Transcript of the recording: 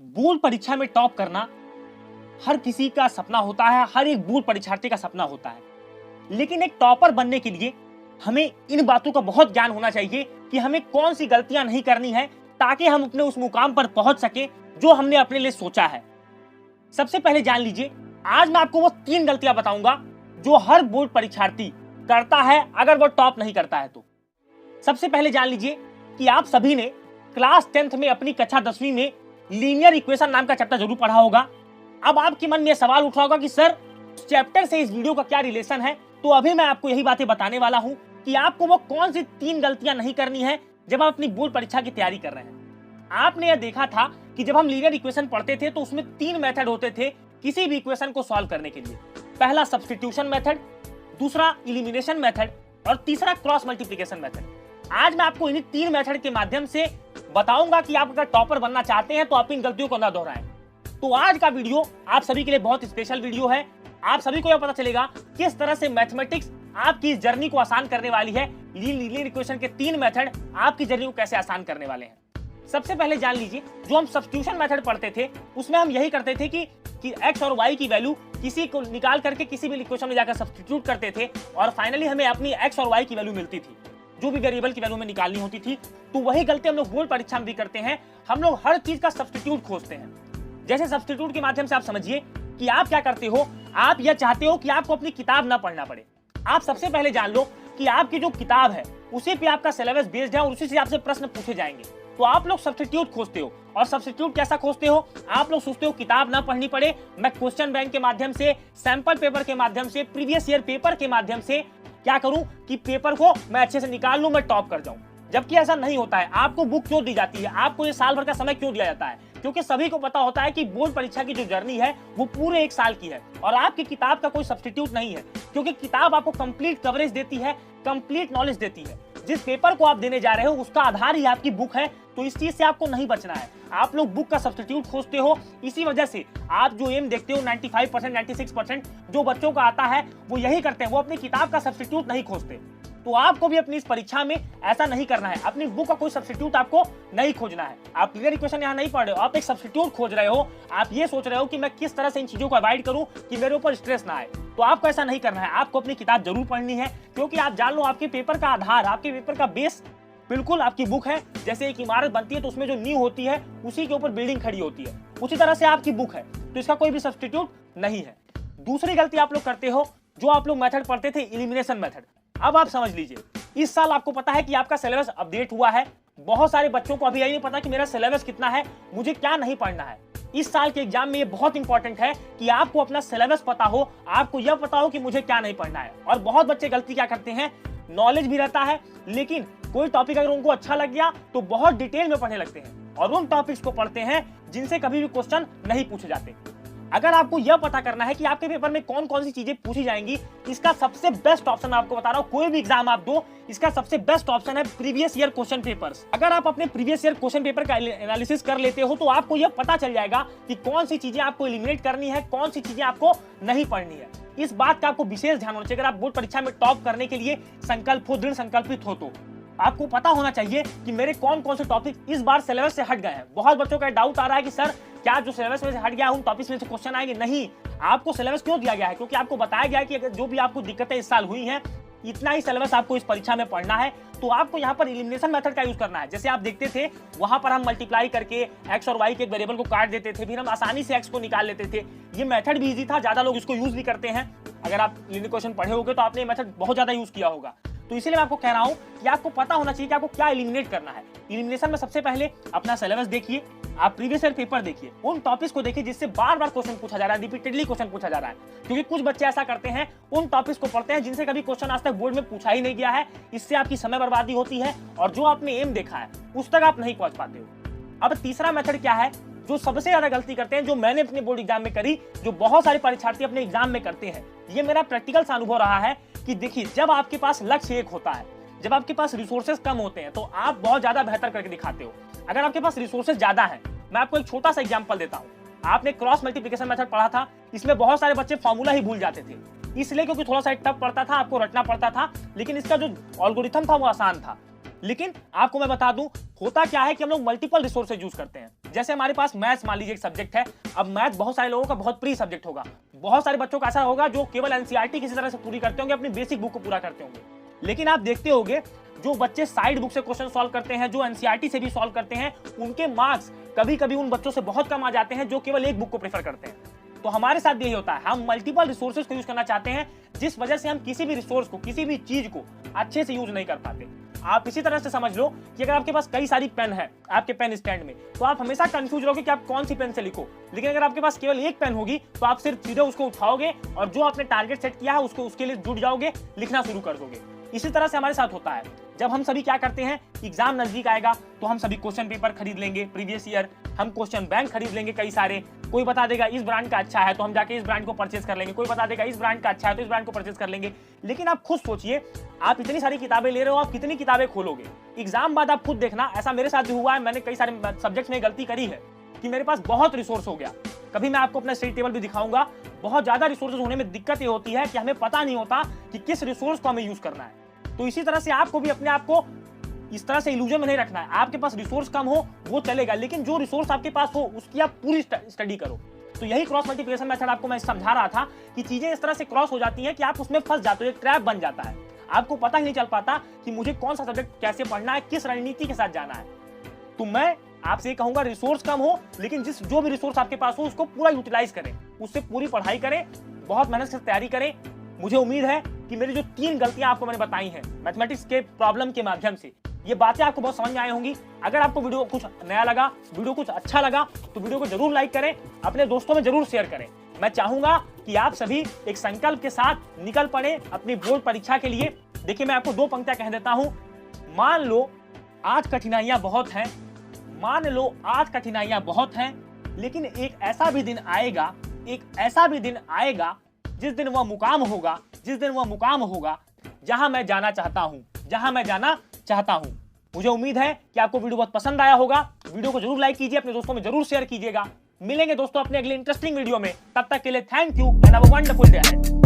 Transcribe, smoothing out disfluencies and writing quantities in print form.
Board परीक्षा में top करना हर किसी का सपना होता है, हर एक बोर्ड परीक्षार्थी का सपना होता है। लेकिन एक टॉपर बनने के लिए हमें इन बातों का बहुत ज्ञान होना चाहिए कि हमें कौन सी गलतियां नहीं करनी है ताकि हम अपने उस मुकाम पर पहुंच सके जो हमने अपने लिए सोचा है। सबसे पहले जान लीजिए, आज मैं आपको वो 3 गलतियां बताऊंगा जो हर बोर्ड परीक्षार्थी करता है अगर वो टॉप नहीं करता है तो। सबसे पहले जान लीजिए कि आप सभी ने क्लास 10th में अपनी कक्षा 10वीं में लीनियर इक्वेशन नाम का चैप्टर जरूर पढ़ा होगा। अब आपके मन में सवाल उठ रहा होगा कि सर चैप्टर से इस वीडियो का क्या रिलेशन है। तो अभी मैं आपको यही बातें बताने वाला हूं कि आपको वो कौन सी 3 गलतियां नहीं करनी है जब आप अपनी बोर्ड परीक्षा की तैयारी कर रहे हैं। आपने यह देखा था कि जब हम लीनियर इक्वेशन पढ़ते थे तो उसमें 3 मेथड होते थे किसी भी इक्वेशन को सॉल्व करने के लिए। पहला सब्स्टिट्यूशन मेथड, दूसरा एलिमिनेशन मेथड और तीसरा क्रॉस मल्टीप्लिकेशन मेथड। आज मैं आपको इन्हीं 3 मेथड के माध्यम से बताऊंगा कि आप अगर टॉपर बनना चाहते हैं तो आप इन गलतियों को ना दोहराएं। तो आज का वीडियो आप सभी के लिए बहुत स्पेशल वीडियो है। आप सभी को यह पता चलेगा किस तरह से मैथमेटिक्स आपकी इस जर्नी को आसान करने वाली है। लीनियर इक्वेशन के 3 मेथड आपकी जर्नी को कैसे आसान करने वाले हैं। सबसे पहले जान लीजिए, जो हम सब्स्टिट्यूशन मेथड पढ़ते थे उसमें हम यही करते थे कि x और y की वैल्यू किसी को निकाल करके किसी भी इक्वेशन में जाकर सब्स्टिट्यूट करते थे और फाइनली हमें अपनी x और y की वैल्यू मिलती थी, जो भी वेरिएबल की वैल्यू में निकालनी होती थी। तो वही गलती हम लोग बोर्ड परीक्षा में भी करते हैं। हम लोग हर चीज का सब्स्टिट्यूट खोजते हैं। जैसे सब्स्टिट्यूट के माध्यम से आप समझिए कि आप क्या करते हो, आप यह चाहते हो कि आपको अपनी किताब ना पढ़ना पड़े। आप सबसे पहले जान लो कि आपकी जो किताब है उसी पे आपका सिलेबस बेस्ड है और उसी से आपसे प्रश्न पूछे जाएंगे। तो आप लोग सब्स्टिट्यूट खोजते हो। और सब्स्टिट्यूट कैसा खोजते हो? आप लोग सोचते हो किताब ना पढ़नी पड़े, मैं क्वेश्चन बैंक के माध्यम से, सैंपल पेपर के माध्यम से, प्रीवियस ईयर पेपर के माध्यम से क्या करूं कि पेपर को मैं अच्छे से निकाल लूं, मैं टॉप कर जाऊं। जबकि ऐसा नहीं होता है। आपको बुक क्यों दी जाती है? आपको ये साल भर का समय क्यों दिया जाता है? क्योंकि सभी को पता होता है कि बोर्ड परीक्षा की जो जर्नी है वो पूरे 1 साल की है और आपकी किताब का कोई सब्स्टिट्यूट नहीं है। क्योंकि किताब आपको कंप्लीट कवरेज देती है, कंप्लीट नॉलेज देती है। जिस पेपर को आप देने जा रहे हो उसका आधार ही आपकी बुक है। तो इस चीज से आपको नहीं बचना है। आप लोग बुक का सब्स्टिट्यूट खोजते हो। इसी वजह से आप जो एम देखते हो 95%, 96% जो बच्चों का आता है वो यही करते हैं, वो अपनी किताब का सब्स्टिट्यूट नहीं खोजते। तो आपको भी अपनी इस परीक्षा में ऐसा नहीं करना है। अपनी बुक का कोई सब्स्टिट्यूट आपको नहीं खोजना है। आप क्लियर इक्वेशन यहाँ नहीं पढ़ रहे हो, आप एक सब्स्टिट्यूट खोज रहे हो। आप ये सोच रहे हो कि मैं किस तरह से इन चीजों को अवॉइड करूं कि मेरे ऊपर स्ट्रेस ना आए। तो आपको ऐसा नहीं करना है। आपको अपनी किताब जरूर पढ़नी है, क्योंकि आप जान लो आपके पेपर का आधार, आपके पेपर का बेस बिल्कुल आपकी बुक है। जैसे एक इमारत बनती है तो उसमें जो नींव होती है उसी के ऊपर बिल्डिंग खड़ी होती है, उसी तरह से आपकी बुक है। तो इसका कोई भी सब्स्टिट्यूट नहीं है। दूसरी गलती आप लोग करते हो, जो आप लोग मेथड पढ़ते थे एलिमिनेशन मेथड। अब आप समझ लीजिए, इस साल आपको पता है कि आपका सिलेबस अपडेट हुआ है। बहुत सारे बच्चों को अभी यही नहीं पता कि मेरा सिलेबस कितना है, मुझे क्या नहीं पढ़ना है। इस साल के एग्जाम में ये बहुत इंपॉर्टेंट है कि आपको अपना सिलेबस पता हो, आपको यह पता हो कि मुझे क्या नहीं पढ़ना है। और बहुत बच्चे गलती क्या करते हैं, नॉलेज भी रहता है लेकिन कोई टॉपिक अगर उनको अच्छा लग गया तो बहुत डिटेल में पढ़ने लगते हैं और उन टॉपिक्स को पढ़ते हैं जिनसे कभी भी क्वेश्चन नहीं पूछे जाते। अगर आपको यह पता करना है कि आपके पेपर में कौन कौन सी चीजें पूछी जाएंगी, इसका सबसे बेस्ट ऑप्शन मैं आपको बता रहा हूं। कोई भी एग्जाम आप दो, इसका सबसे बेस्ट ऑप्शन है प्रीवियस ईयर क्वेश्चन पेपर्स। अगर आप अपने प्रीवियस ईयर क्वेश्चन पेपर का एनालिसिस कर लेते हो तो आपको यह पता चल जाएगा कि कौन सी चीजें आपको एलिमिनेट करनी है, कौन सी चीजें आपको नहीं पढ़नी है। इस बात का आपको विशेष ध्यान होना चाहिए। अगर आप बोर्ड परीक्षा में टॉप करने के लिए संकल्प हो, दृढ़ संकल्पित हो, तो आपको पता होना चाहिए कि मेरे कौन कौन से टॉपिक इस बार सिलेबस से हट गए हैं। बहुत बच्चों का डाउट आ रहा है कि सर क्या जो सिलेबस में से हट गया उन टॉपिक्स में से क्वेश्चन आएंगे? नहीं, आपको सिलेबस क्यों दिया गया है? क्योंकि आपको बताया गया है कि अगर जो भी आपको दिक्कतें इस साल हुई हैं, इतना ही सिलेबस आपको इस परीक्षा में पढ़ना है। तो आपको यहाँ पर एलिमिनेशन मेथड का यूज करना है। जैसे आप देखते थे वहां पर हम मल्टीप्लाई करके x और y के वेरिएबल को काट देते थे, फिर हम आसानी से x को निकाल लेते थे। ये मेथड भी इजी था, ज्यादा लोग इसको यूज भी करते हैं। अगर आप लीनियर इक्वेशन पढ़े होगे तो आपने ये मेथड बहुत ज्यादा यूज किया होगा। तो इसीलिए मैं आपको कह रहा हूं कि आपको पता होना चाहिए कि आपको क्या एलिमिनेट करना है। एलिमिनेशन में सबसे पहले अपना सिलेबस देखिए, आप प्रीवियस ईयर पेपर देखिए, उन टॉपिक्स को देखिए जिससे बार बार क्वेश्चन पूछा जा रहा है, रिपीटेडली क्वेश्चन पूछा जा रहा है। क्योंकि कुछ बच्चे ऐसा करते हैं, उन टॉपिक्स को पढ़ते हैं जिनसे कभी क्वेश्चन आज तक बोर्ड में पूछा ही नहीं गया है। इससे आपकी समय बर्बादी होती है और जो आपने एम देखा है उस तक आप नहीं पहुंच पाते हो। अब तीसरा मेथड क्या है जो सबसे ज्यादा गलती करते हैं, जो मैंने अपने बोर्ड एग्जाम में करी, जो बहुत सारे परीक्षार्थी अपने एग्जाम में करते हैं। ये मेरा प्रैक्टिकल सा अनुभव रहा है कि देखिए, जब आपके पास लक्ष्य एक होता है, जब आपके पास रिसोर्सेज कम होते हैं तो आप बहुत ज्यादा बेहतर करके दिखाते हो। अगर आपके पास रिसोर्सेज ज्यादा है, मैं आपको एक छोटा सा एग्जांपल देता हूं। आपने क्रॉस मल्टीप्लिकेशन मेथड पढ़ा था, इसमें बहुत सारे बच्चे फॉर्मूला ही भूल जाते थे, इसलिए क्योंकि थोड़ा सा टफ पड़ता था, आपको रटना पड़ता था। लेकिन इसका जो एल्गोरिथम था वो आसान था। लेकिन आपको मैं बता दूं, होता क्या है कि हम लोग मल्टीपल रिसोर्सेज यूज करते हैं। जैसे हमारे पास मैथ्स मान लीजिए एक सब्जेक्ट है, अब मैथ बहुत सारे लोगों का बहुत प्रिय सब्जेक्ट होगा, बहुत सारे बच्चों का ऐसा होगा जो केवल एनसीईआरटी किसी तरह से पूरी करते होंगे, अपनी बेसिक बुक को पूरा करते होंगे। लेकिन आप देखते होंगे जो बच्चे साइड बुक से क्वेश्चन सॉल्व करते हैं, जो एनसीईआरटी से भी सॉल्व करते हैं, उनके मार्क्स कभी कभी उन बच्चों से बहुत कम आ जाते हैं जो केवल एक बुक को प्रेफर करते हैं। तो हमारे साथ भी यही होता है, हम मल्टीपल रिसोर्सेज को यूज करना चाहते हैं, जिस वजह से हम किसी भी रिसोर्स को, किसी भी चीज को अच्छे से यूज नहीं कर पाते। आप इसी तरह से समझ लो कि अगर आपके पास कई सारी पेन है आपके पेन स्टैंड में, तो आप हमेशा कंफ्यूज रहोगे कि आप कौन सी पेन से लिखो। लेकिन अगर आपके पास केवल एक पेन होगी तो आप सिर्फ सीधे उसको उठाओगे और जो आपने टारगेट सेट किया है उसको उसके लिए जुट जाओगे, लिखना शुरू कर दोगे। इसी तरह से हमारे साथ होता है, जब हम सभी क्या करते हैं, एग्जाम नजदीक आएगा तो हम सभी क्वेश्चन पेपर खरीद लेंगे प्रीवियस ईयर, हम क्वेश्चन बैंक खरीद लेंगे कई सारे। कोई बता देगा इस ब्रांड का अच्छा है तो हम जाके इस ब्रांड को परचेज कर लेंगे, कोई बता देगा इस ब्रांड का अच्छा है तो इस ब्रांड को परचेज कर लेंगे। लेकिन आप खुद सोचिए, आप इतनी सारी किताबें ले रहे हो, आप कितनी किताबें खोलोगे? एग्जाम बाद आप खुद देखना, ऐसा मेरे साथ भी हुआ है, मैंने कई सारे सब्जेक्ट में गलती करी है कि मेरे पास बहुत रिसोर्स हो गया। कभी मैं आपको अपना स्टडी टेबल भी दिखाऊंगा। बहुत ज्यादा रिसोर्सेज होने में दिक्कत ये होती है कि हमें पता नहीं होता कि किस रिसोर्स को हमें यूज करना है। तो इसी तरह से आपको भी अपने आप को इस तरह से इल्यूजन में नहीं रखना है। आपके पास रिसोर्स कम हो वो चलेगा, लेकिन जो रिसोर्स आपके पास हो उसकी आप पूरी स्टडी करो। तो यही क्रॉस मल्टीप्लिकेशन मेथड आपको मैं समझा रहा था कि चीजें इस तरह से क्रॉस हो जाती हैं कि आप उसमें फंस जाते हो, एक ट्रैप बन जाता है। आपको पता ही नहीं चल पाता कि मुझे कौन सा सब्जेक्ट कैसे पढ़ना है, किस रणनीति के साथ जाना है। तो मैं आपसे कहूंगा, रिसोर्स कम हो लेकिन जो भी रिसोर्स आपके पास हो उसको पूरा यूटिलाइज करें, उससे पूरी पढ़ाई करें, बहुत मेहनत से तैयारी करें। मुझे उम्मीद है कि मेरी जो 3 गलतियां आपको मैंने बताई हैं मैथमेटिक्स के प्रॉब्लम के माध्यम से, ये बातें आपको बहुत समझ में आई होंगी। अगर आपको वीडियो कुछ नया लगा, वीडियो कुछ अच्छा लगा तो वीडियो को जरूर लाइक करें, अपने दोस्तों में जरूर शेयर करें। मैं चाहूंगा कि आप सभी एक संकल्प के साथ निकल पड़े अपनी बोर्ड परीक्षा के लिए। देखिए, मैं आपको 2 पंक्तियां कह देता हूं। मान लो आज कठिनाइयां बहुत हैं, मान लो आज कठिनाइयां बहुत हैं, लेकिन एक ऐसा भी दिन आएगा, एक ऐसा भी दिन आएगा जिस दिन वह मुकाम होगा, जिस दिन वह मुकाम होगा जहां मैं जाना चाहता हूं, जहां मैं जाना चाहता हूं। मुझे उम्मीद है कि आपको वीडियो बहुत पसंद आया होगा। वीडियो को जरूर लाइक कीजिए, अपने दोस्तों में जरूर शेयर कीजिएगा। मिलेंगे दोस्तों अपने अगले इंटरेस्टिंग वीडियो में, तब तक के लिए thank you and have a wonderful day ahead.